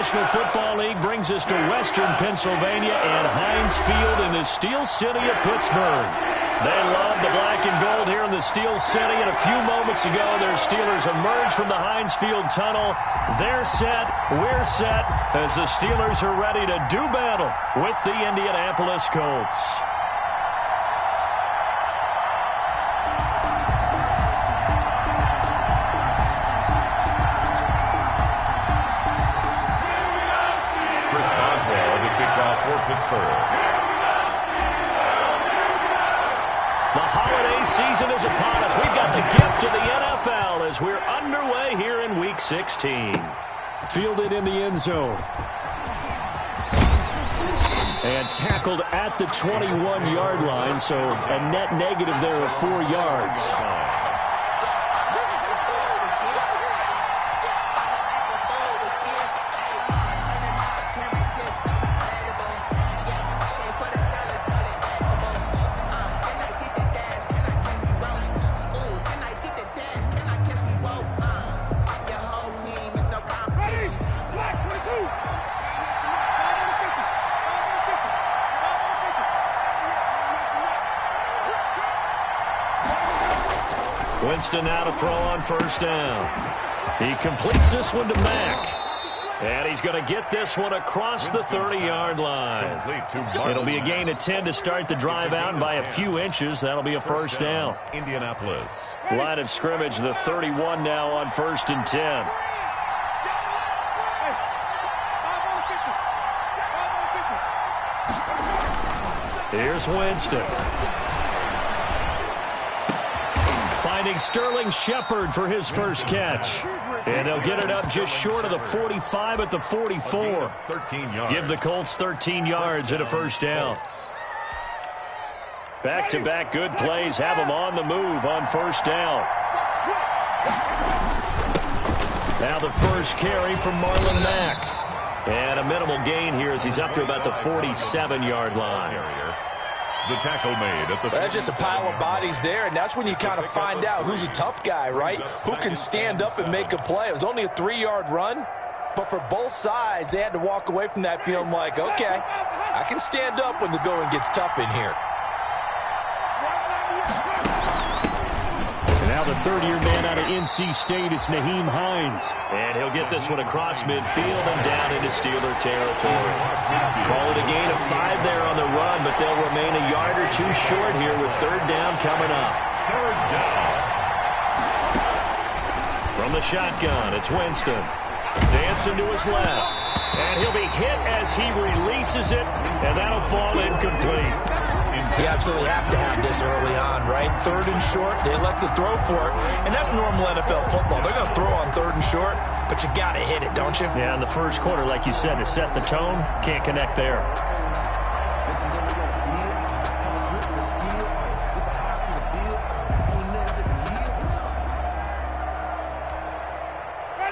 National Football League brings us to Western Pennsylvania and Heinz Field in the Steel City of Pittsburgh. They love the black and gold here in the Steel City, and a few moments ago, their Steelers emerged from the Heinz Field tunnel. They're set, we're set, as the Steelers are ready to do battle with the Indianapolis Colts. The holiday season is upon us. We've got the gift of the NFL as we're underway here in Week 16. Fielded in the end zone. And tackled at the 21-yard line, so a net negative there of 4 yards. Winston now to throw on first down. He completes this one to Mack. And he's going to get this one across the 30-yard line. It'll be a gain of 10 to start the drive out by a few inches. That'll be a first down. Indianapolis. Line of scrimmage, the 31 now on 1st and 10. Here's Winston. Finding Sterling Shepard for his first catch. And they'll get it up just short of the 45 at the 44. Give the Colts 13 yards and a first down. Back-to-back good plays have them on the move on first down. Now the first carry from Marlon Mack. And a minimal gain here as he's up to about the 47-yard line. The tackle made at the... That's just a pile of bodies there, and that's when you kind of find out who's a tough guy, right? Who can stand up and make a play. It was only a 3-yard run, but for both sides, they had to walk away from that feeling like, okay, I can stand up when the going gets tough in here. And now the third-year man out of NC State, it's Nyheim Hines. And he'll get this one across midfield and down into Steeler territory. Call it a gain of 5 there on the run, but they'll remain a yard or two short here with third down coming up. Third down. From the shotgun, it's Winston. Dancing to his left. And he'll be hit as he releases it, and that'll fall incomplete. You absolutely have to have this early on, right? Third and short, they elect to throw for it, and that's normal NFL football. They're going to throw on third and short, but you got to hit it, don't you? Yeah, in the first quarter, like you said, to set the tone, can't connect there.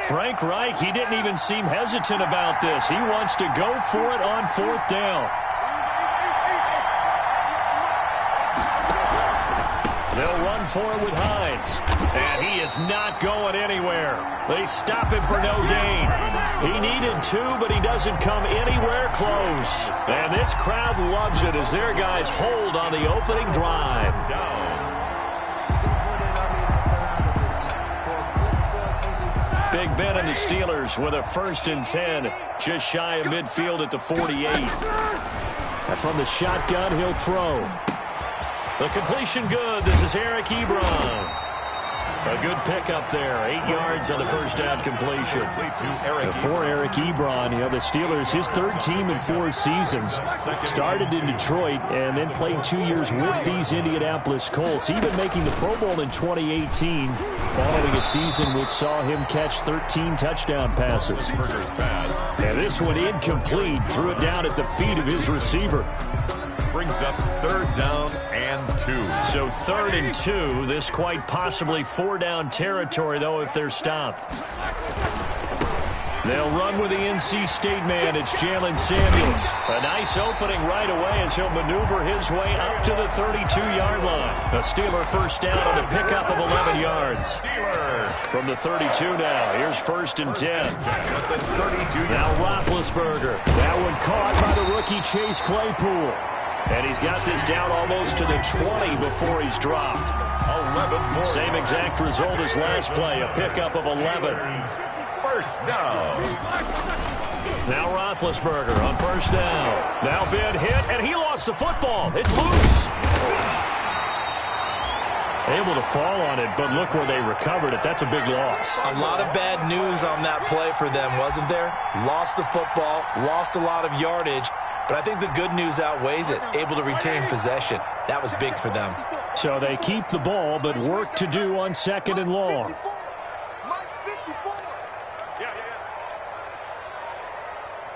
Frank Reich, he didn't even seem hesitant about this. He wants to go for it on 4th down. They'll run for it with Hines. And he is not going anywhere. They stop him for no gain. He needed 2, but he doesn't come anywhere close. And this crowd loves it as their guys hold on the opening drive. Big Ben and the Steelers with a 1st and 10, just shy of midfield at the 48. And from the shotgun, he'll throw. The completion good. This is Eric Ebron. A good pickup there. 8 yards on the first down completion. For Eric Ebron, the Steelers, his 3rd team in 4 seasons. Started in Detroit and then played 2 years with these Indianapolis Colts, even making the Pro Bowl in 2018, following a season which saw him catch 13 touchdown passes. And this one incomplete, threw it down at the feet of his receiver. Brings up 3rd down and 2. So 3rd and 2. This quite possibly 4-down territory, though, if they're stopped. They'll run with the NC State man. It's Jalen Samuels. A nice opening right away as he'll maneuver his way up to the 32-yard line. A Steeler first down on a pickup of 11 yards. From the 32 now. Here's 1st and 10. Now Roethlisberger. That one caught by the rookie Chase Claypool. And he's got this down almost to the 20 before he's dropped. 11 Same exact result as last play, a pickup of 11. First down. Now Roethlisberger on 1st down. Now big hit, and he lost the football. It's loose. Able to fall on it, but look where they recovered it. That's a big loss. A lot of bad news on that play for them, wasn't there? Lost the football, lost a lot of yardage, but I think the good news outweighs it. Able to retain possession. That was big for them. So they keep the ball, but work to do on 2nd and long.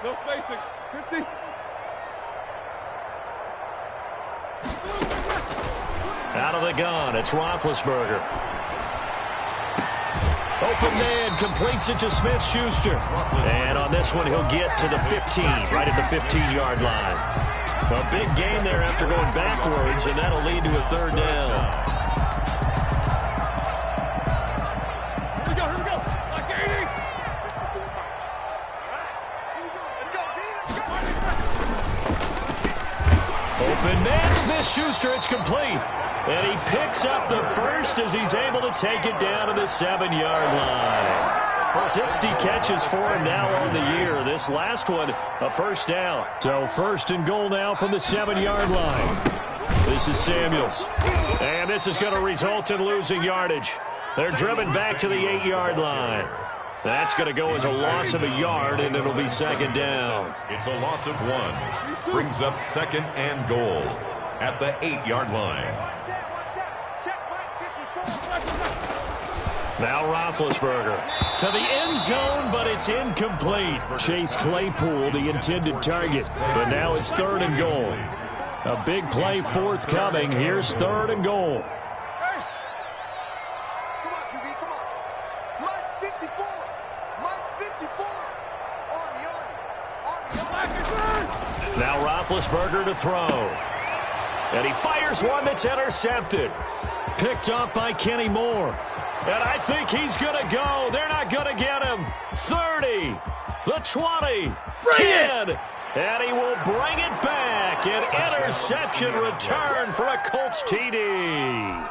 No spacing. 50. Out of the gun, it's Roethlisberger. Open man, completes it to Smith-Schuster. And on this one, he'll get to the 15, right at the 15-yard line. A big gain there after going backwards, and that'll lead to a 3rd down. Here we go. Like 80. Open man, Smith-Schuster, it's complete. And he picks up the 1st as he's able to take it down to the 7-yard line. 60 catches for him now on the year. This last one, a 1st down. So 1st and goal now from the 7-yard line. This is Samuels. And this is going to result in losing yardage. They're driven back to the 8-yard line. That's going to go as a loss of a yard, and it'll be 2nd down. It's a loss of 1. Brings up 2nd and goal at the 8-yard line. Now Roethlisberger to the end zone, but it's incomplete. Chase Claypool, the intended target. But now it's 3rd and goal. A big play forthcoming. Here's 3rd and goal. Come on, QB, come on. Mine's 54. Mine's 54. Army. Now Roethlisberger to throw. And he fires one that's intercepted. Picked up by Kenny Moore. And I think he's going to go. They're not going to get him. 30, the 20, 10. And he will bring it back. An interception return for a Colts TD.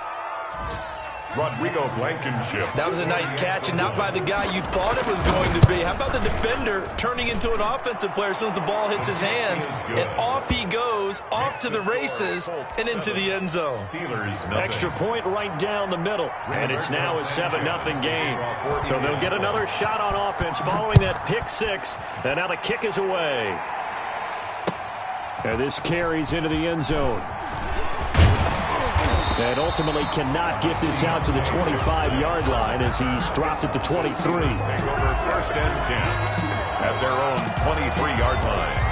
Rodrigo Blankenship. That was a nice catch, and not by the guy you thought it was going to be. How about the defender turning into an offensive player as soon as the ball hits his hands? And off he goes, off to the races, and into the end zone. Extra point right down the middle. And it's now a 7-0 game. So they'll get another shot on offense following that pick 6. And now the kick is away. And this carries into the end zone. And ultimately cannot get this out to the 25-yard line as he's dropped at the 23. Take over 1st and 10 at their own 23-yard line.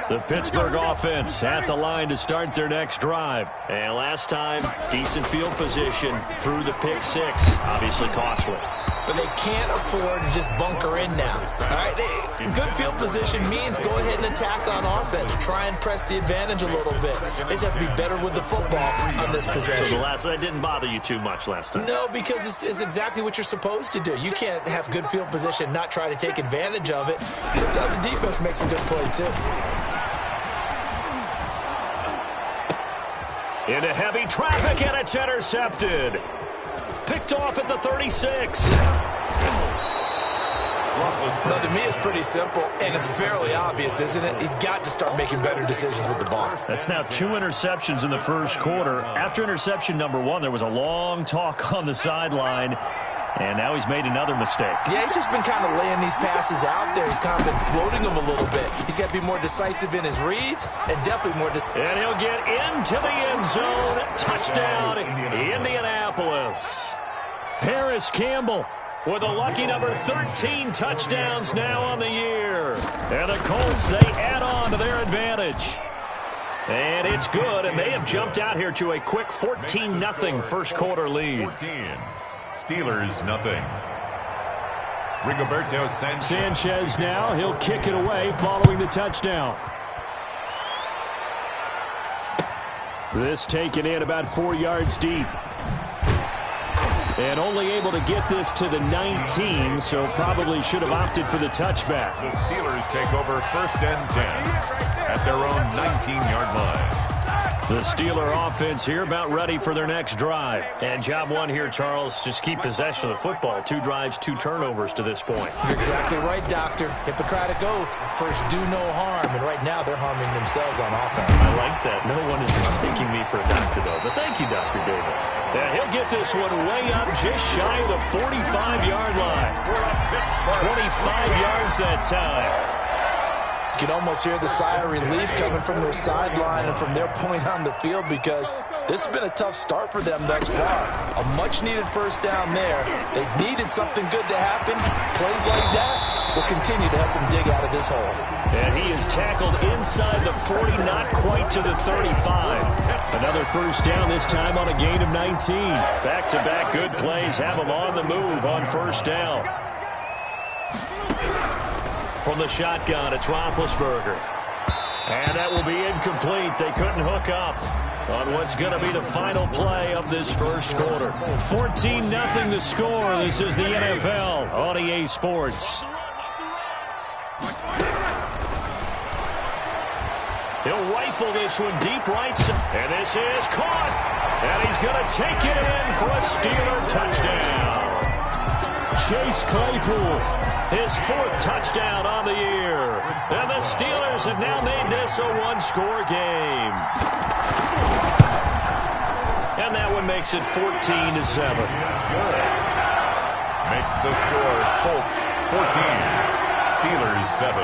The Pittsburgh offense at the line to start their next drive. And last time, decent field position through the pick 6. Obviously costly. But they can't afford to just bunker in now. All right, good field position means go ahead and attack on offense. Try and press the advantage a little bit. They just have to be better with the football on this possession. So the last one didn't bother you too much last time? No, because it's exactly what you're supposed to do. You can't have good field position, not try to take advantage of it. Sometimes the defense makes a good play, too. Into heavy traffic, and it's intercepted. Picked off at the 36. Now, to me, it's pretty simple, and it's fairly obvious, isn't it? He's got to start making better decisions with the ball. That's now 2 interceptions in the first quarter. After interception number 1, there was a long talk on the sideline, and now he's made another mistake. Yeah, he's just been kind of laying these passes out there. He's kind of been floating them a little bit. He's got to be more decisive in his reads, and definitely more and he'll get into the end zone. Touchdown, Indianapolis. Paris Campbell with a lucky number 13 touchdowns now on the year. And the Colts, they add on to their advantage. And it's good, and they have jumped out here to a quick 14-0 first quarter lead. 14. Steelers, nothing. Rigoberto Sanchez now. He'll kick it away following the touchdown. This taken in about 4 yards deep. And only able to get this to the 19, so probably should have opted for the touchback. The Steelers take over 1st and 10 at their own 19-yard line. The Steeler offense here about ready for their next drive. And job one here, Charles, just keep possession of the football. 2 drives, 2 turnovers to this point. You're exactly right, Doctor. Hippocratic oath. First, do no harm. And right now, they're harming themselves on offense. I like that. No one is mistaking me for a doctor, though. But thank you, Dr. Davis. And he'll get this one way up just shy of the 45-yard line. 25 yards that time. You can almost hear the sigh of relief coming from their sideline and from their point on the field, because this has been a tough start for them thus far. A much-needed first down there. They needed something good to happen. Plays like that will continue to help them dig out of this hole. And he is tackled inside the 40, not quite to the 35. Another first down, this time on a gain of 19. Back-to-back good plays have them on the move on first down. From the shotgun, it's Roethlisberger. And that will be incomplete. They couldn't hook up on what's going to be the final play of this first quarter. 14-0 the score. This is the NFL on EA Sports. He'll rifle this one deep right. And this is caught. And he's going to take it in for a Steeler touchdown. Chase Claypool. His 4th touchdown on the year. And the Steelers have now made this a 1-score game. And that one makes it 14-7. Makes the score Colts 14, Steelers 7.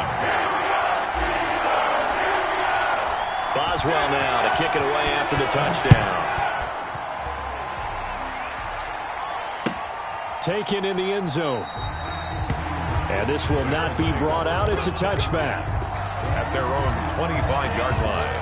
Boswell now to kick it away after the touchdown. Taken in the end zone. And this will not be brought out. It's a touchback. At their own 25-yard line.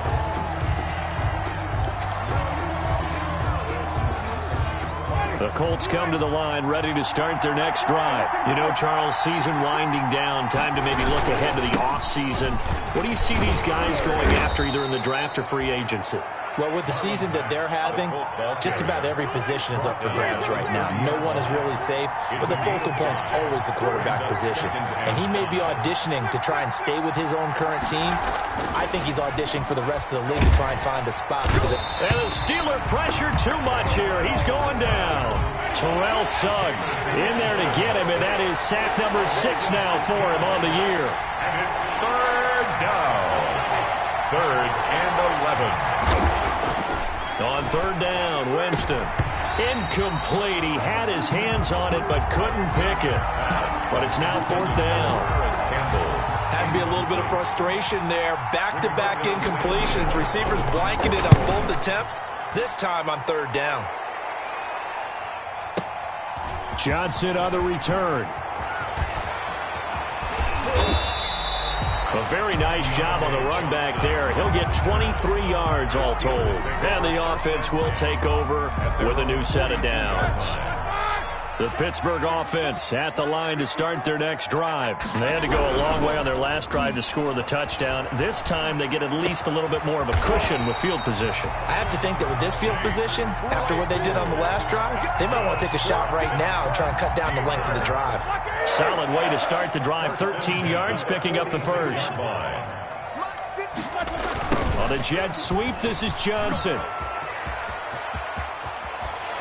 The Colts come to the line ready to start their next drive. You know, Charles, season winding down, time to maybe look ahead to the offseason. What do you see these guys going after either in the draft or free agency? Well, with the season that they're having, just about every position is up for grabs right now. No one is really safe, but the focal point's always the quarterback position. And he may be auditioning to try and stay with his own current team. I think he's auditioning for the rest of the league to try and find a spot. And the Steeler pressure too much here. He's going down. Terrell Suggs in there to get him, and that is sack number 6 now for him on the year. And it's 3rd down. 3rd and 11. On 3rd down, Winston. Incomplete. He had his hands on it but couldn't pick it. But it's now 4th down. Has to be a little bit of frustration there. Back-to-back incompletions. Receivers blanketed on both attempts. This time on 3rd down. Johnson on the return. A very nice job on the run back there. He'll get 23 yards all told. And the offense will take over with a new set of downs. The Pittsburgh offense at the line to start their next drive. They had to go a long way on their last drive to score the touchdown. This time they get at least a little bit more of a cushion with field position. I have to think that with this field position, after what they did on the last drive, they might want to take a shot right now and try and cut down the length of the drive. Solid way to start the drive. 13 yards, picking up the first. On a jet sweep, this is Johnson.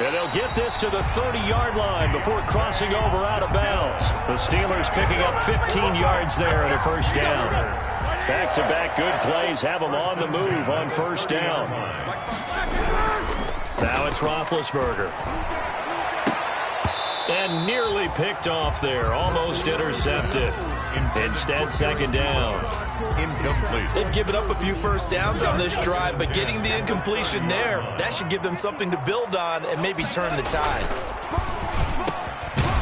And they'll get this to the 30-yard line before crossing over out of bounds. The Steelers picking up 15 yards there at a first down. Back-to-back good plays have them on the move on first down. Now it's Roethlisberger. And nearly picked off there. Almost intercepted. Instead, 2nd down. Incomplete. They've given up a few first downs on this drive, but getting the incompletion there, that should give them something to build on and maybe turn the tide.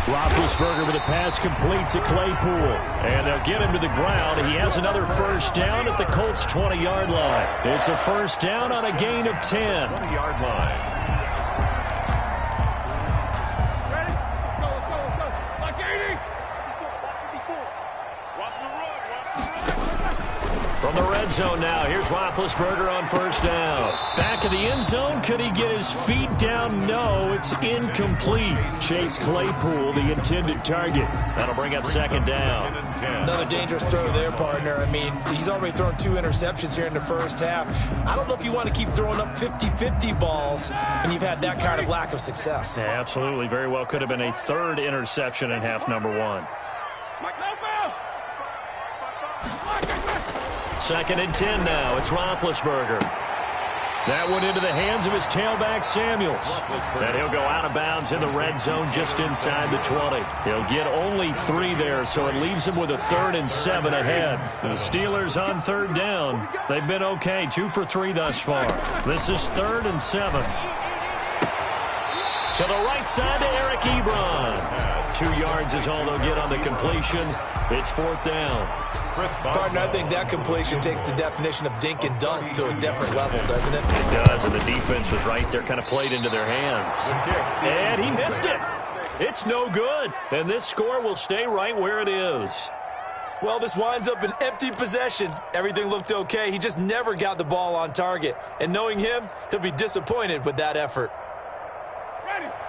Roethlisberger with a pass complete to Claypool. And they'll get him to the ground. He has another first down at the Colts' 20-yard line. It's a first down on a gain of 10. 20-yard line. From the red zone now, here's Roethlisberger on first down. Back of the end zone, could he get his feet down? No, it's incomplete. Chase Claypool, the intended target. That'll bring up second down. Another dangerous throw there, partner. I mean, he's already thrown 2 interceptions here in the first half. I don't know if you want to keep throwing up 50-50 balls when you've had that kind of lack of success. Yeah, absolutely. Very well could have been a third interception in half number 1. Second and 10 now. It's Roethlisberger. That one into the hands of his tailback, Samuels. And he'll go out of bounds in the red zone just inside the 20. He'll get only 3 there, so it leaves him with a 3rd and 7 ahead. The Steelers on third down. They've been okay, 2 for 3 thus far. This is 3rd and 7. To the right side to Eric Ebron. 2 yards is all they'll get on the completion. It's 4th down. Partner, I think that completion takes the definition of dink and dunk to a different level, doesn't it? It does, and the defense was right there, kind of played into their hands. And he missed it. It's no good. And this score will stay right where it is. Well, this winds up an empty possession. Everything looked okay. He just never got the ball on target. And knowing him, he'll be disappointed with that effort.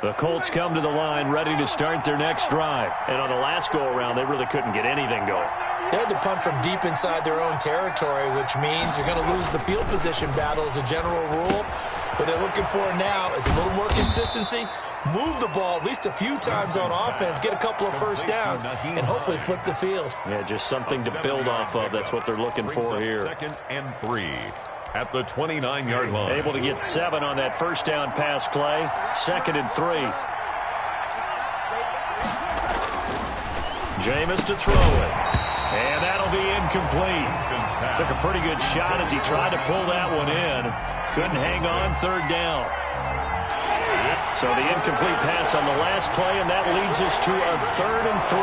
The Colts come to the line ready to start their next drive. And on the last go-around, they really couldn't get anything going. They had to punt from deep inside their own territory, which means you're going to lose the field position battle as a general rule. What they're looking for now is a little more consistency, move the ball at least a few times on offense, get a couple of first downs, and hopefully flip the field. Yeah, just something to build off of. That's what they're looking for here. 2nd and 3 at the 29-yard line. Able to get 7 on that first down pass play. 2nd and 3. Jameis to throw it. And that'll be incomplete. Took a pretty good shot as he tried to pull that one in. Couldn't hang on, 3rd down. So the incomplete pass on the last play, and that leads us to a 3rd and 3.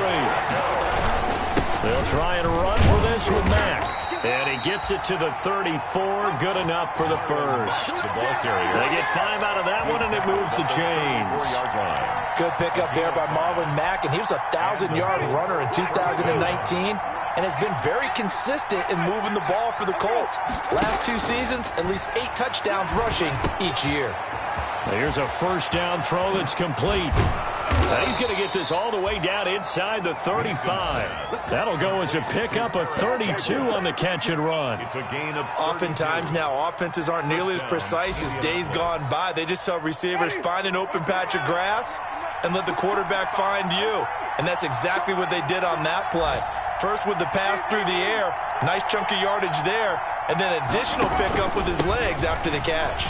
They'll try and run for this with Mack. And he gets it to the 34. Good enough for the first. They get 5 out of that one, and it moves the chains. Good pickup there by Marlon Mack, and he was a 1,000-yard runner in 2019 and has been very consistent in moving the ball for the Colts. Last 2 seasons, at least 8 touchdowns rushing each year. Here's a first down throw that's complete. Now he's going to get this all the way down inside the 35. That'll go as a pickup of 32 on the catch and run. It's a gain of Oftentimes now, offenses aren't nearly as precise as days gone by. They just tell receivers, find an open patch of grass and let the quarterback find you. And that's exactly what they did on that play. First with the pass through the air, nice chunk of yardage there, and then additional pickup with his legs after the catch.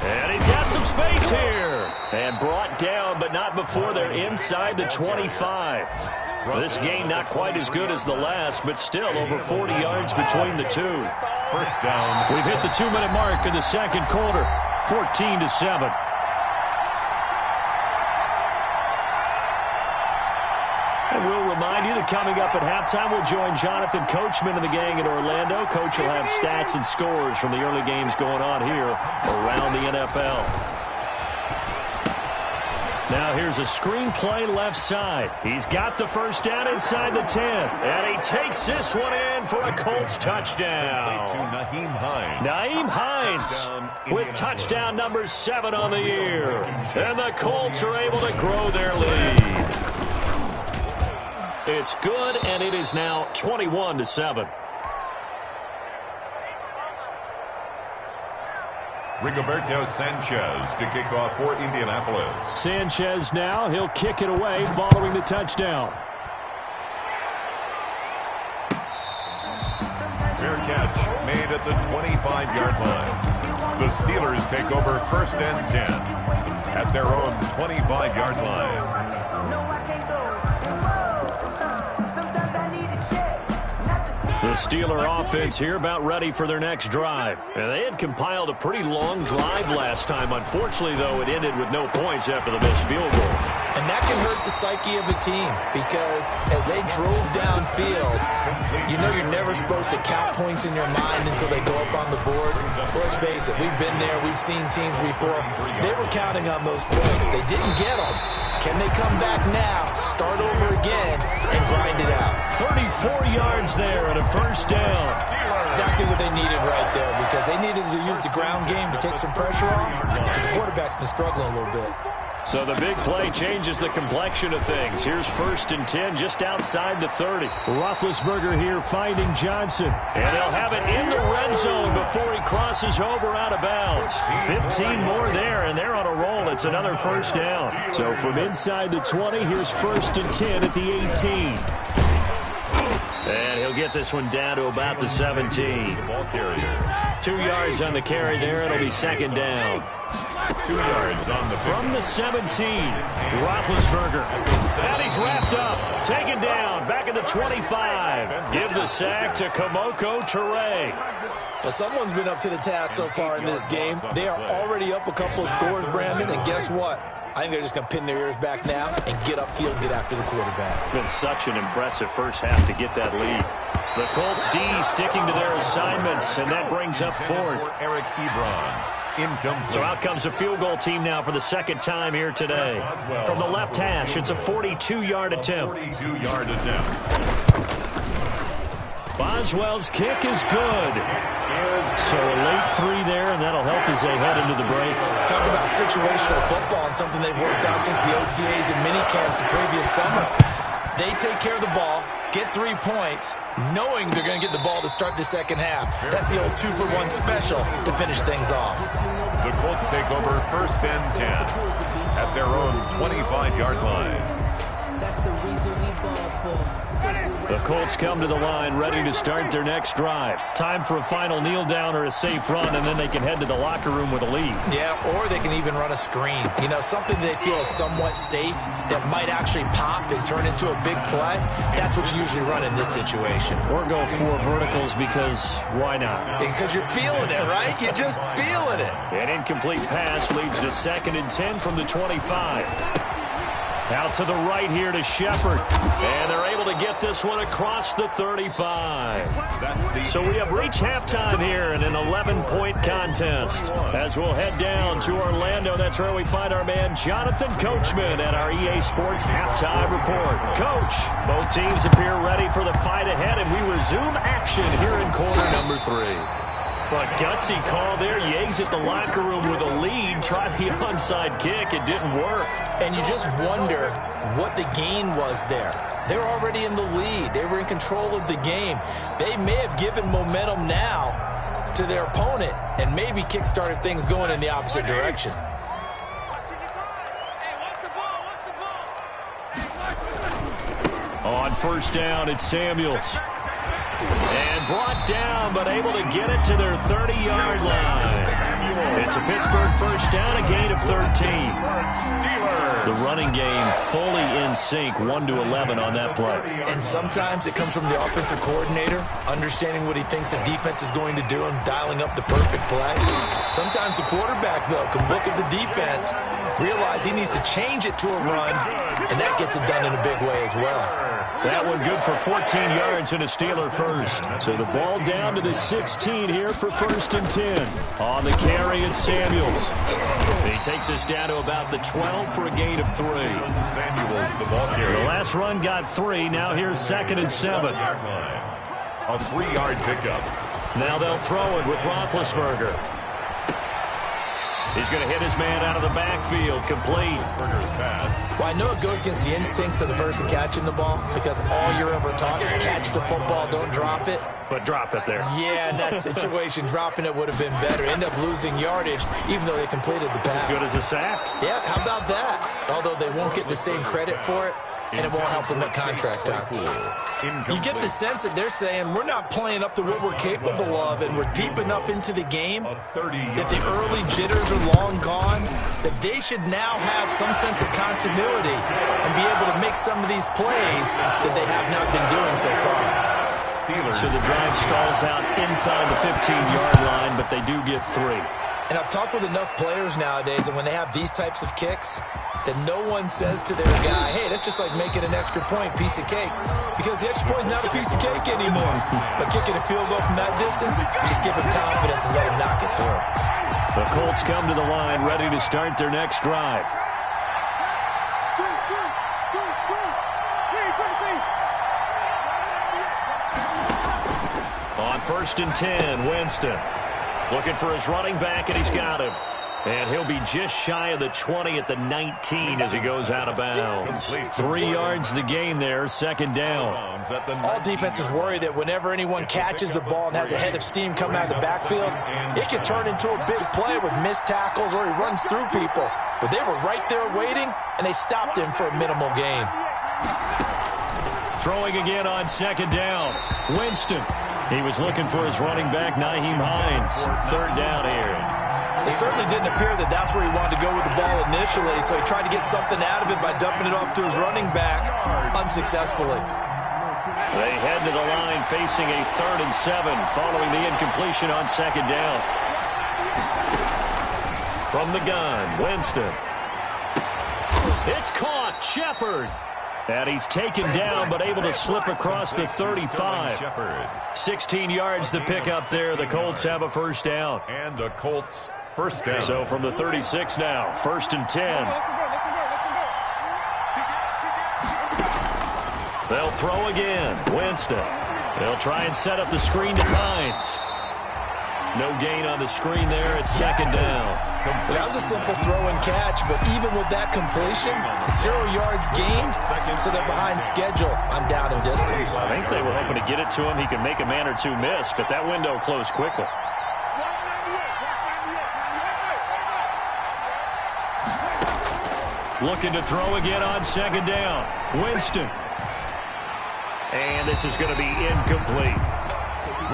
And he's got some space here. And brought down, but not before they're inside the 25. This gain not quite as good as the last, but still over 40 yards between the two. first down. We've hit the 2-minute mark in the second quarter, 14-7. And we'll remind you that coming up at halftime, we'll join Jonathan Coachman and the gang in Orlando. Coach will have stats and scores from the early games going on here around the NFL. Now here's a screen play left side. He's got the first down inside the 10. And he takes this one in for a Colts touchdown. To Nyheim Hines. Nyheim Hines with touchdown number 7 on the year. And the Colts are able to grow their lead. It's good, and it is now 21-7. Rigoberto Sanchez to kick off for Indianapolis. Sanchez now, he'll kick it away following the touchdown. Fair catch made at the 25-yard line. The Steelers take over first and 10 at their own 25-yard line. The Steeler offense here about ready for their next drive. And they had compiled a pretty long drive last time. Unfortunately, though, it ended with no points after the missed field goal. And that can hurt the psyche of a team because as they drove downfield, you know you're never supposed to count points in your mind until they go up on the board. Well, let's face it, we've been there. We've seen teams before. They were counting on those points. They didn't get them. Can they come back now, start over again, and grind it out? 34 yards there and a first down. Exactly what they needed right there because they needed to use the ground game to take some pressure off because the quarterback's been struggling a little bit. So the big play changes the complexion of things. Here's 1st and 10 just outside the 30. Roethlisberger here finding Johnson. And they'll have it in the red zone before he crosses over out of bounds. 15 more there, and they're on a roll. It's another first down. So from inside the 20, here's 1st and 10 at the 18. And he'll get this one down to about the 17. 2 yards on the carry there. It'll be 2nd down. 2 yards on the from the 17. Roethlisberger. And he's wrapped up. Taken down. Back at the 25. Give the sack to Kamoko Toure. Well, someone's been up to the task so far in this game. They are already up a couple of scores, Brandon, and guess what? I think they're just going to pin their ears back now and get upfield, get after the quarterback. It's been such an impressive first half to get that lead. The Colts D sticking to their assignments, and that brings up 4th. Eric Ebron. Incomplete. So out comes a field goal team now for the 2nd time here today. From the left hash, it's a 42-yard attempt. 42-yard attempt. Boswell's kick is good. So a late 3 there, and that'll help as they head into the break. Talk about situational football and something they've worked out since the OTAs and minicamps the previous summer. They take care of the ball, get 3 points, knowing they're going to get the ball to start the second half. That's the old 2-for-1 special to finish things off. The Colts take over 1st and 10 at their own 25-yard line. That's the reason we ball for. The Colts come to the line ready to start their next drive. Time for a final kneel down or a safe run, and then they can head to the locker room with a lead. Yeah, or they can even run a screen. You know, something they feel is somewhat safe that might actually pop and turn into a big play. That's what you usually run in this situation. Or go 4 verticals because why not? Because you're feeling it, right? You're just feeling it. An incomplete pass leads to 2nd and 10 from the 25. Out to the right here to Shepard. And they're able to get this one across the 35. So we have reached halftime here in an 11-point contest. As we'll head down to Orlando, that's where we find our man Jonathan Coachman at our EA Sports Halftime Report. Coach, both teams appear ready for the fight ahead, and we resume action here in quarter number 3. But gutsy call there. Yates at the locker room with a lead. Tried the onside kick. It didn't work. And you just wonder what the gain was there. They were already in the lead. They were in control of the game. They may have given momentum now to their opponent and maybe kick-started things going in the opposite direction. On 1st down, it's Samuels. And brought down, but able to get it to their 30-yard line. It's a Pittsburgh first down, a gain of 13. The running game fully in sync, 1-11 on that play. And sometimes it comes from the offensive coordinator, understanding what he thinks the defense is going to do and dialing up the perfect play. Sometimes the quarterback, though, can look at the defense, realize he needs to change it to a run, and that gets it done in a big way as well. That one good for 14 yards and a Steeler first. So the ball down to the 16 here for 1st and 10. On the carry, it's Samuels. He takes us down to about the 12 for a gain of 3. Samuels, the ball carrier. The last run got 3. Now here's 2nd and 7. A 3-yard pickup. Now they'll throw it with Roethlisberger. He's going to hit his man out of the backfield. Complete. Well, I know it goes against the instincts of the person catching the ball because all you're ever taught is catch the football, don't drop it. But drop it there. Yeah, in that situation, dropping it would have been better. End up losing yardage, even though they completed the pass. As good as a sack. Yeah, how about that? Although they won't get the same credit for it, and it won't help them at contract time. You get the sense that they're saying we're not playing up to what we're capable of, and we're deep enough into the game that the early jitters are long gone, that they should now have some sense of continuity and be able to make some of these plays that they have not been doing so far. Steelers. So the drive stalls out inside the 15-yard line, but they do get 3. And I've talked with enough players nowadays, and when they have these types of kicks, that no one says to their guy, hey, that's just like making an extra point, piece of cake. Because the extra point is not a piece of cake anymore. But kicking a field goal from that distance, just give him confidence and let him knock it through. The Colts come to the line, ready to start their next drive. On 1st and 10, Winston. Looking for his running back, and he's got him. And he'll be just shy of the 20 at the 19 as he goes out of bounds. 3 yards the gain there, 2nd down. All defenses worry that whenever anyone catches the ball and has a head of steam coming out of the backfield, it can turn into a big play with missed tackles or he runs through people. But they were right there waiting, and they stopped him for a minimal gain. Throwing again on 2nd down. Winston. He was looking for his running back, Nyheim Hines. 3rd down here. It certainly didn't appear that that's where he wanted to go with the ball initially, so he tried to get something out of it by dumping it off to his running back unsuccessful. They head to the line facing a 3rd and 7 following the incompletion on 2nd down. From the gun, Winston. It's caught, Shepard. And he's taken down but able to slip across the 35. 16 yards to pick up there. The Colts have a 1st down. And the Colts first down. So from the 36 now, 1st and 10. They'll throw again. Winston. They'll try and set up the screen to Hines. No gain on the screen there. It's 2nd down. That was a simple throw and catch, but even with that completion, 0 yards gained, so they're behind schedule on down and distance. I think they were hoping to get it to him. He could make a man or two miss, but that window closed quickly. Looking to throw again on 2nd down. Winston. And this is going to be incomplete.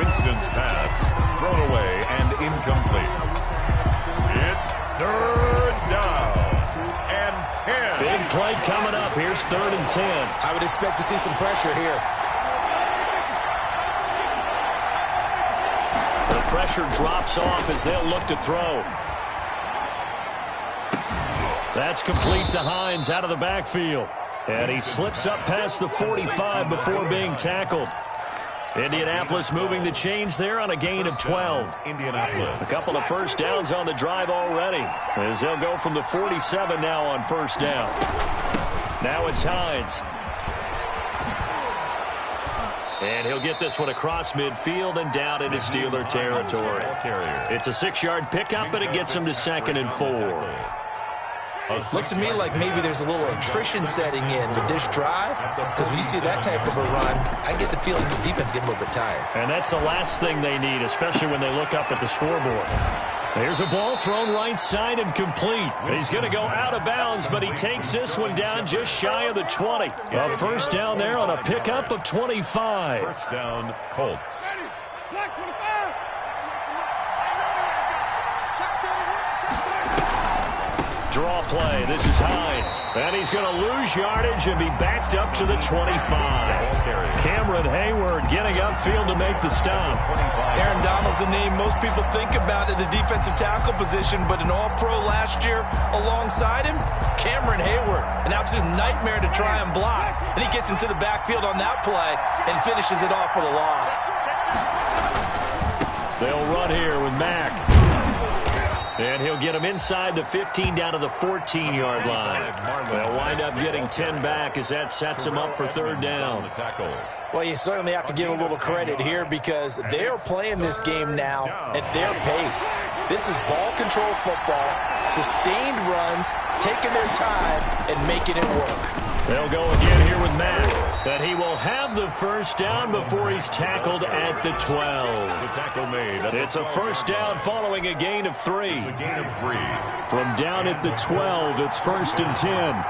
Winston's pass thrown away and incomplete. It's 3rd down and 10. Big play coming up. Here's 3rd and 10. I would expect to see some pressure here. The pressure drops off as they'll look to throw. That's complete to Hines out of the backfield. And he slips up past the 45 before being tackled. Indianapolis moving the chains there on a gain of 12. Indianapolis. A couple of 1st downs on the drive already, as they'll go from the 47 now on 1st down. Now it's Hines. And he'll get this one across midfield and down into Steeler territory. It's a 6-yard pickup, and it gets him to 2nd and 4. Looks to me like maybe there's a little attrition setting in with this drive, because when you see that type of a run, I get the feeling the defense getting a little bit tired. And that's the last thing they need, especially when they look up at the scoreboard. There's a ball thrown right side and complete. He's going to go out of bounds, but he takes this one down just shy of the 20. A 1st down there on a pickup of 25. 1st down, Colts. Draw play. This is Hines. And he's going to lose yardage and be backed up to the 25. Cameron Hayward getting upfield to make the stop. Aaron Donald's the name most people think about at the defensive tackle position, but an all-pro last year alongside him, Cameron Hayward, an absolute nightmare to try and block. And he gets into the backfield on that play and finishes it off with a loss. They'll run here with Mack. And he'll get him inside the 15 down to the 14-yard line. They'll wind up getting 10 back as that sets him up for 3rd down. Well, you certainly have to give a little credit here because they are playing this game now at their pace. This is ball control football, sustained runs, taking their time, and making it work. They'll go again here with Matt. That he will have the 1st down before he's tackled at the 12. The tackle made. It's a 1st down following a gain of 3. It's a gain of 3. From down at the 12, it's 1st and 10.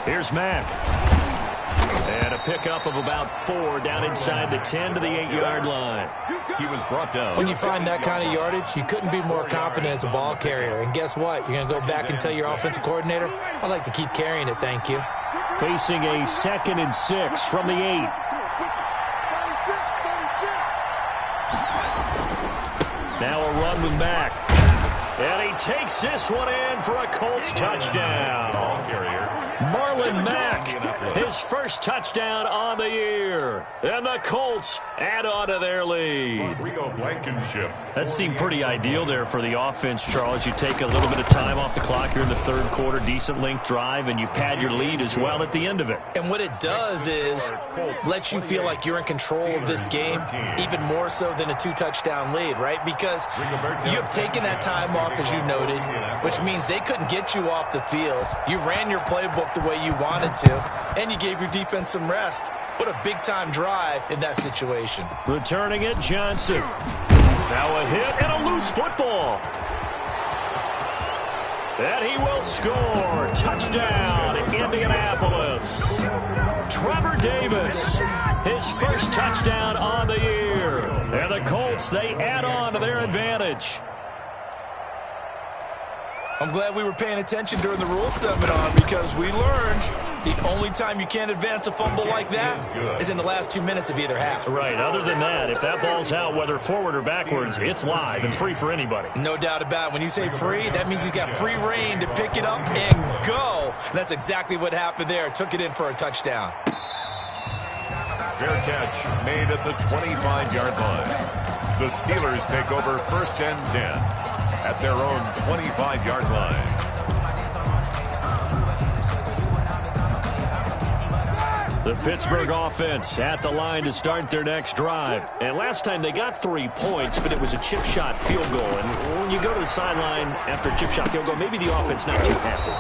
Here's Mack. And a pickup of about 4 down inside the 10 to the 8-yard line. He was brought down. When you find that kind of yardage, you couldn't be more confident as a ball carrier. And guess what? You're going to go back and tell your offensive coordinator, I'd like to keep carrying it, thank you. Facing a 2nd and 6 from the 8. Now a run with Mack. And he takes this one in for a Colts touchdown. Ball carrier. Marlon Mack, his first touchdown on the year. And the Colts add on to their lead. Rodrigo Blankenship. That seemed pretty ideal there for the offense, Charles. You take a little bit of time off the clock here in the 3rd quarter, decent length drive, and you pad your lead as well at the end of it. And what it does is let you feel like you're in control of this game, even more so than a 2-touchdown lead, right? Because you have taken that time off, as you noted, which means they couldn't get you off the field. You ran your playbook the way you wanted to, and you gave your defense some rest. What a big-time drive in that situation. Returning it, Johnson. Now a hit and a loose football. And he will score. Touchdown, Indianapolis. Trevor Davis, his first touchdown on the year. And the Colts, they add on to their advantage. I'm glad we were paying attention during the rules seminar because we learned the only time you can't advance a fumble like that is in the last 2 minutes of either half. Right. Other than that, if that ball's out, whether forward or backwards, it's live and free for anybody. No doubt about it. When you say free, that means he's got free reign to pick it up and go. And that's exactly what happened there. Took it in for a touchdown. Fair catch made at the 25-yard line. The Steelers take over 1st and 10 at their own 25-yard line. The Pittsburgh offense at the line to start their next drive. And last time they got 3 points, but it was a chip shot field goal. And when you go to the sideline after a chip shot field goal, maybe the offense not too happy.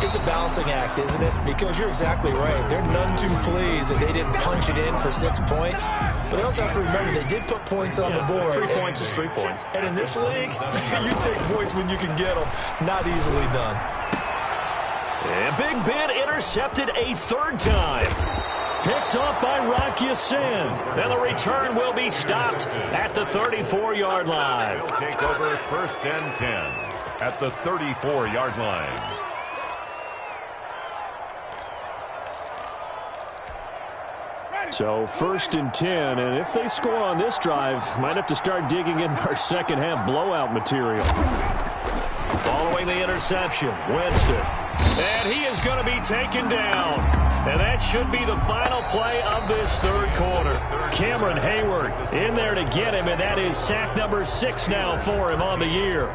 It's a balancing act, isn't it? Because you're exactly right. They're none too pleased that they didn't punch it in for 6 points. But they also have to remember they did put points on the board. 3 points is 3 points. And in this league, you take points when you can get them. Not easily done. And Big Ben intercepted a 3rd time. Picked up by Rock Ya-Sin. And the return will be stopped at the 34-yard line. They'll take over 1st and 10 at the 34-yard line. So 1st and 10, and if they score on this drive, might have to start digging in our second half blowout material. Following the interception, Winston. And he is going to be taken down. And that should be the final play of this 3rd quarter. Cameron Hayward in there to get him, and that is sack number 6 now for him on the year.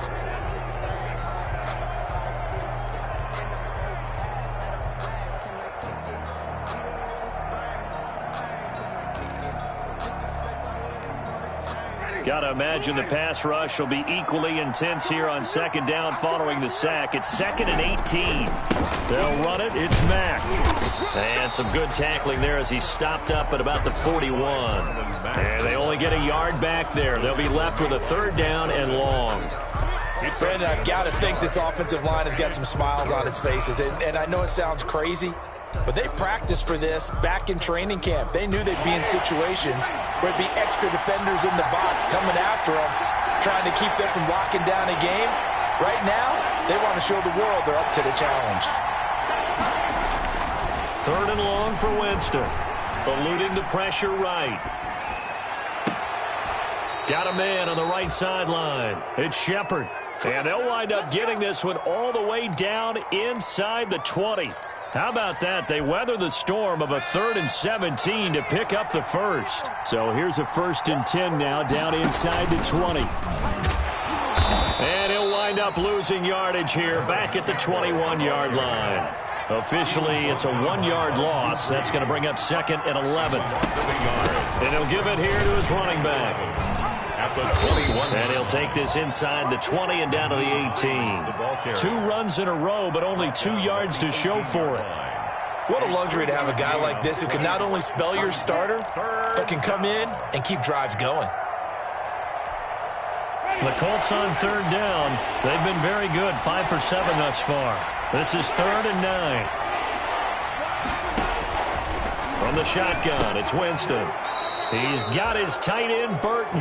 Got to imagine the pass rush will be equally intense here on 2nd down following the sack. It's 2nd and 18. They'll run it. It's Mack. And some good tackling there as he stopped up at about the 41. And they only get a yard back there. They'll be left with a 3rd down and long. Brandon, I've got to think this offensive line has got some smiles on its faces. And I know it sounds crazy, but they practiced for this back in training camp. They knew they'd be in situations where it'd be extra defenders in the box coming after them, trying to keep them from locking down a game. Right now, they want to show the world they're up to the challenge. 3rd and long for Winston. Eluding the pressure right. Got a man on the right sideline. It's Shepard. And they'll wind up getting this one all the way down inside the 20. How about that? They weather the storm of a 3rd and 17 to pick up the 1st. So here's a 1st and 10 now down inside the 20. And he'll wind up losing yardage here back at the 21-yard line. Officially, it's a 1-yard loss. That's going to bring up 2nd and 11. And he'll give it here to his running back. At the 21. And he'll take this inside the 20 and down to the 18. 2 runs in a row, but only 2 yards to show for it. What a luxury to have a guy like this who can not only spell your starter, but can come in and keep drives going. The Colts on 3rd down. They've been very good, 5 for 7 thus far. This is 3rd and 9. From the shotgun, it's Winston. He's got his tight end, Burton,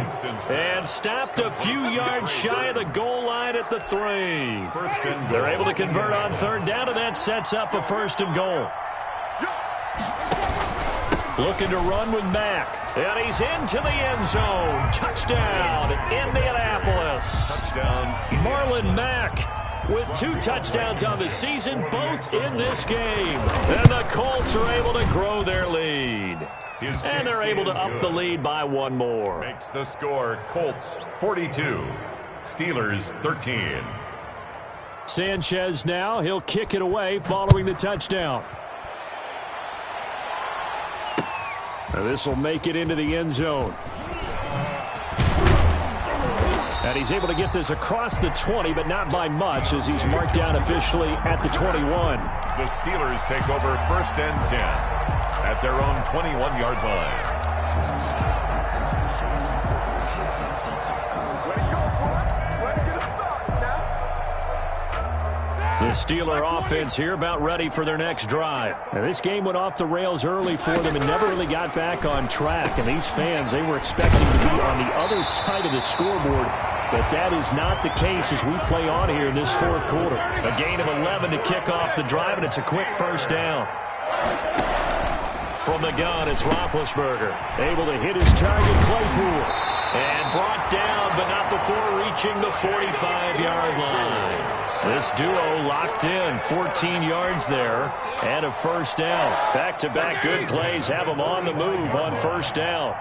and stopped a few yards shy of the goal line at the 3. They're able to convert on third down, and that sets up a first and goal. Looking to run with Mack, and he's into the end zone. Touchdown, Indianapolis. Touchdown, Marlon Mack with 2 touchdowns on the season, both in this game. And the Colts are able to grow their lead. And they're able to up the lead by 1 more. Makes the score Colts 42, Steelers 13. Sanchez now. He'll kick it away following the touchdown. And this will make it into the end zone. And he's able to get this across the 20, but not by much, as he's marked down officially at the 21. The Steelers take over first and 10 at their own 21-yard line. The Steeler offense here about ready for their next drive. And this game went off the rails early for them and never really got back on track. And these fans, they were expecting to be on the other side of the scoreboard. But that is not the case as we play on here in this fourth quarter. A gain of 11 to kick off the drive, and it's a quick first down. From the gun, it's Roethlisberger. Able to hit his target, Claypool. And brought down, but not before reaching the 45-yard line. This duo locked in, 14 yards there, and a first down. Back-to-back good plays have them on the move on first down.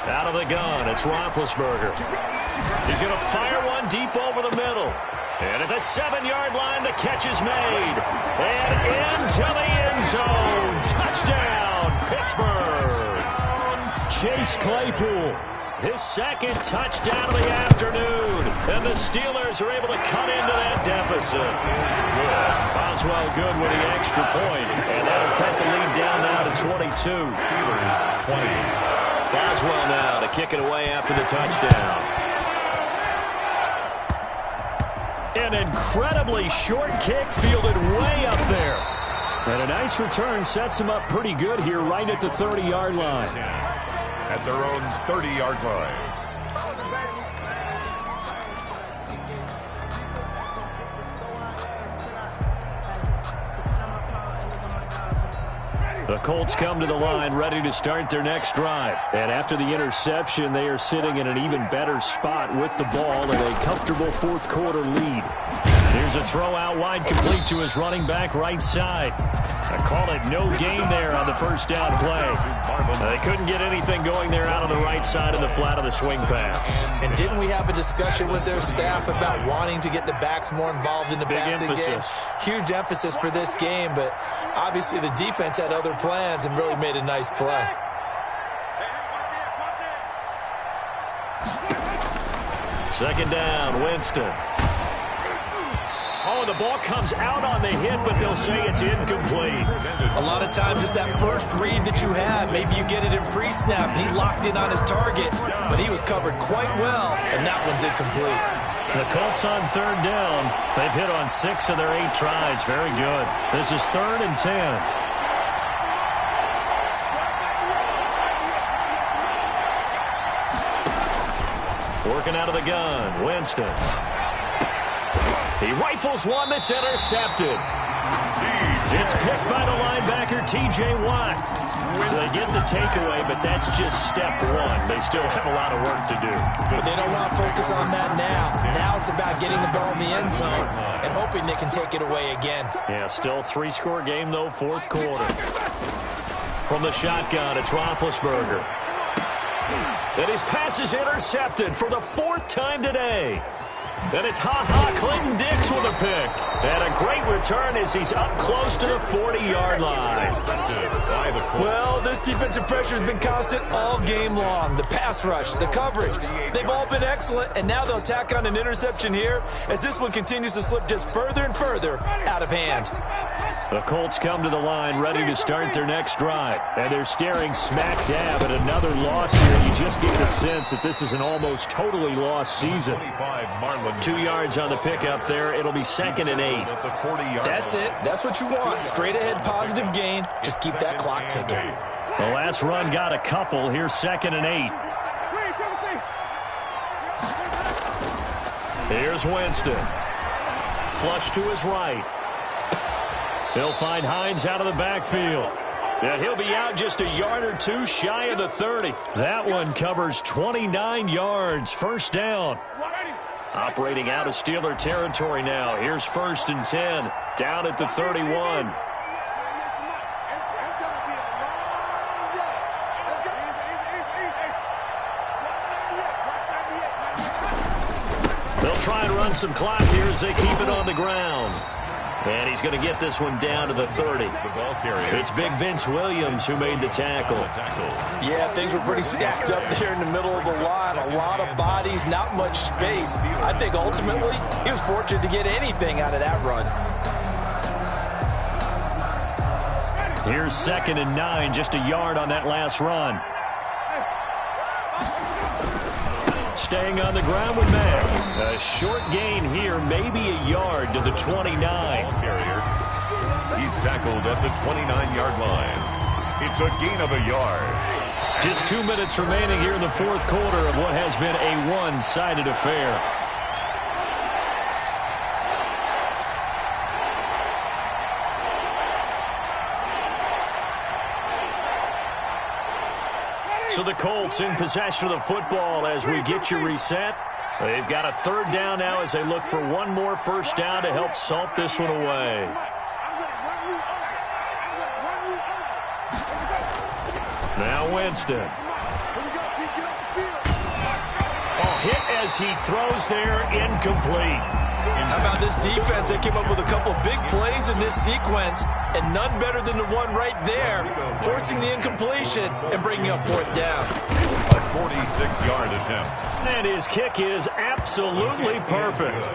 Out of the gun, it's Roethlisberger. He's going to fire one deep over the middle. And at the 7-yard line, the catch is made. And into the end zone. Touchdown, Pittsburgh. Chase Claypool. His second touchdown of the afternoon. And the Steelers are able to cut into that deficit. Boswell good with the extra point. And that'll cut the lead down now to 22. Steelers 20. Boswell now to kick it away after the touchdown. An incredibly short kick fielded way up there. And a nice return sets him up pretty good here right at the 30-yard line. At their own 30-yard line. The Colts come to the line ready to start their next drive. And after the interception, they are sitting in an even better spot with the ball in a comfortable fourth quarter lead. Here's a throw out wide, complete to his running back right side. I call it no gain there on the first down play. They couldn't get anything going there out on the right side of the flat of the swing pass. And didn't we have a discussion with their staff about wanting to get the backs more involved in the passing game? Huge emphasis for this game, but obviously the defense had other plans and really made a nice play. Second down, Winston. Oh, the ball comes out on the hit, but they'll say it's incomplete. A lot of times it's that first read that you have. Maybe you get it in pre-snap. He locked in on his target, but he was covered quite well, and that one's incomplete. The Colts on third down. They've hit on 6 of their 8 tries. Very good. This is 3rd and 10. Working out of the gun, Winston. He rifles one that's intercepted. It's picked by the linebacker, T.J. Watt. So they get the takeaway, but that's just step one. They still have a lot of work to do. But they don't want to focus on that now. Now it's about getting the ball in the end zone and hoping they can take it away again. Yeah, still 3-score game, though, fourth quarter. From the shotgun, it's Roethlisberger. And his pass is intercepted for the 4th time today. And it's Clinton Dix with a pick. And a great return as he's up close to the 40-yard line. Well, this defensive pressure has been constant all game long. The pass rush, the coverage, they've all been excellent. And now they'll tack on an interception here as this one continues to slip just further and further out of hand. The Colts come to the line ready to start their next drive. And they're staring smack dab at another loss here. You just get the sense that this is an almost totally lost season. 2 yards on the pickup there. It'll be 2nd and 8. That's it. That's what you want. Straight ahead positive gain. Just keep that clock ticking. The last run got a couple. Here's 2nd and 8. Here's Winston. Flush to his right. He'll find Hines out of the backfield. And he'll be out just a yard or two shy of the 30. That one covers 29 yards. First down. Operating out of Steeler territory now. Here's 1st and 10. Down at the 31. They'll try and run some clock here as they keep it on the ground. And he's going to get this one down to the 30. It's Big Vince Williams who made the tackle. Yeah, things were pretty stacked up there in the middle of the line. A lot of bodies, not much space. I think ultimately he was fortunate to get anything out of that run. Here's 2nd and 9, just a yard on that last run. Staying on the ground with Mack. A short gain here, maybe a yard to the 29. He's tackled at the 29-yard line. It's a gain of a yard. Just 2 minutes remaining here in the 4th quarter of what has been a one-sided affair. So the Colts in possession of the football as we get you reset. They've got a 3rd down now as they look for one more first down to help salt this one away. Now Winston. Hit as he throws there, incomplete. How about this defense? They came up with a couple big plays in this sequence, and none better than the one right there, forcing the incompletion and bringing up 4th down. A 46-yard attempt. And his kick is absolutely perfect.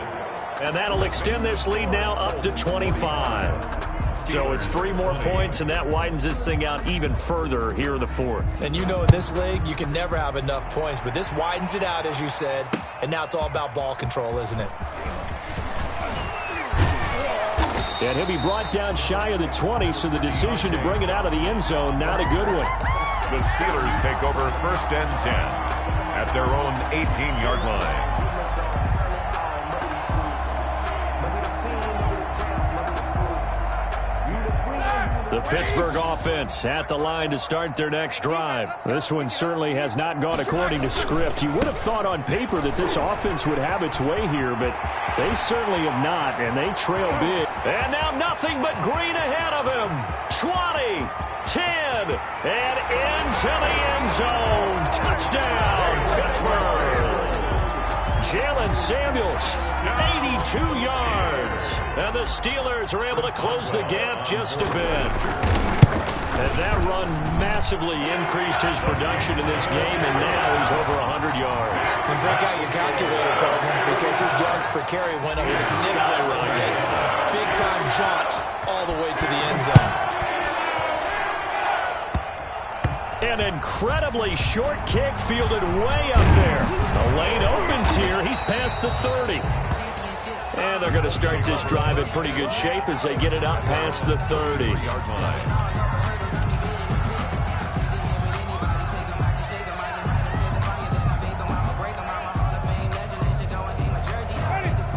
And that'll extend this lead now up to 25. So it's 3 more points, and that widens this thing out even further here in the 4th. And you know in this league, you can never have enough points, but this widens it out, as you said, and now it's all about ball control, isn't it? And he'll be brought down shy of the 20, so the decision to bring it out of the end zone, not a good one. The Steelers take over 1st and 10 at their own 18-yard line. The Pittsburgh offense at the line to start their next drive. This one certainly has not gone according to script. You would have thought on paper that this offense would have its way here, but they certainly have not, and they trail big. And now nothing but green ahead of him. 20, 10, and into the end zone. Touchdown, Pittsburgh. Jalen Samuels, 82 yards. And the Steelers are able to close the gap just a bit. And that run massively increased his production in this game, and now he's over 100 yards. And break out your calculator, partner, because his yards per carry went up significantly. Big-time jaunt all the way to the end zone. An incredibly short kick fielded way up there. The lane opens here. He's past the 30. And they're going to start this drive in pretty good shape as they get it up past the 30.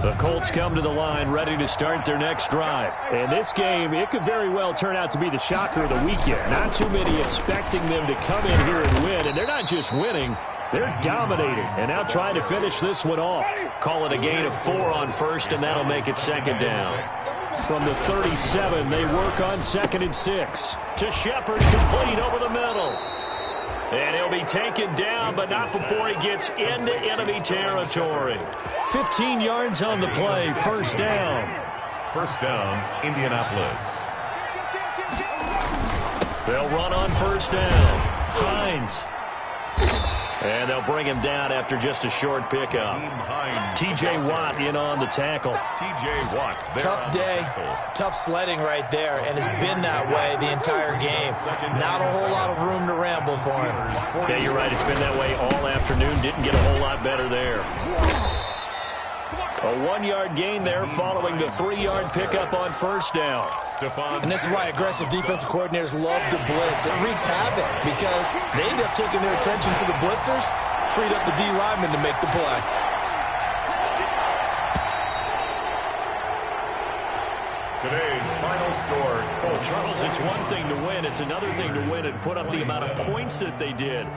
The Colts come to the line ready to start their next drive. And this game, it could very well turn out to be the shocker of the weekend. Not too many expecting them to come in here and win. And they're not just winning, they're dominating. And now trying to finish this one off. Call it a gain of 4 on 1st, and that'll make it 2nd down. From the 37, they work on 2nd and 6. To Shepard, complete over the middle. And he'll be taken down, but not before he gets into enemy territory. 15 yards on the play, 1st down. 1st down, Indianapolis. They'll run on 1st down. Hines. And they'll bring him down after just a short pickup. T.J. Watt in on the tackle. T.J. Watt. Tough day, tough sledding right there, and it's been that way the entire game. Not a whole lot of room to ramble for him. Yeah, you're right. It's been that way all afternoon. Didn't get a whole lot better there. A 1-yard gain there following the 3-yard pickup on first down. And this is why aggressive defensive coordinators love to blitz. It wreaks havoc because they end up taking their attention to the blitzers, freed up the D lineman to make the play. Today's final score. Well, Charles, it's one thing to win. It's another thing to win and put up the amount of points that they did.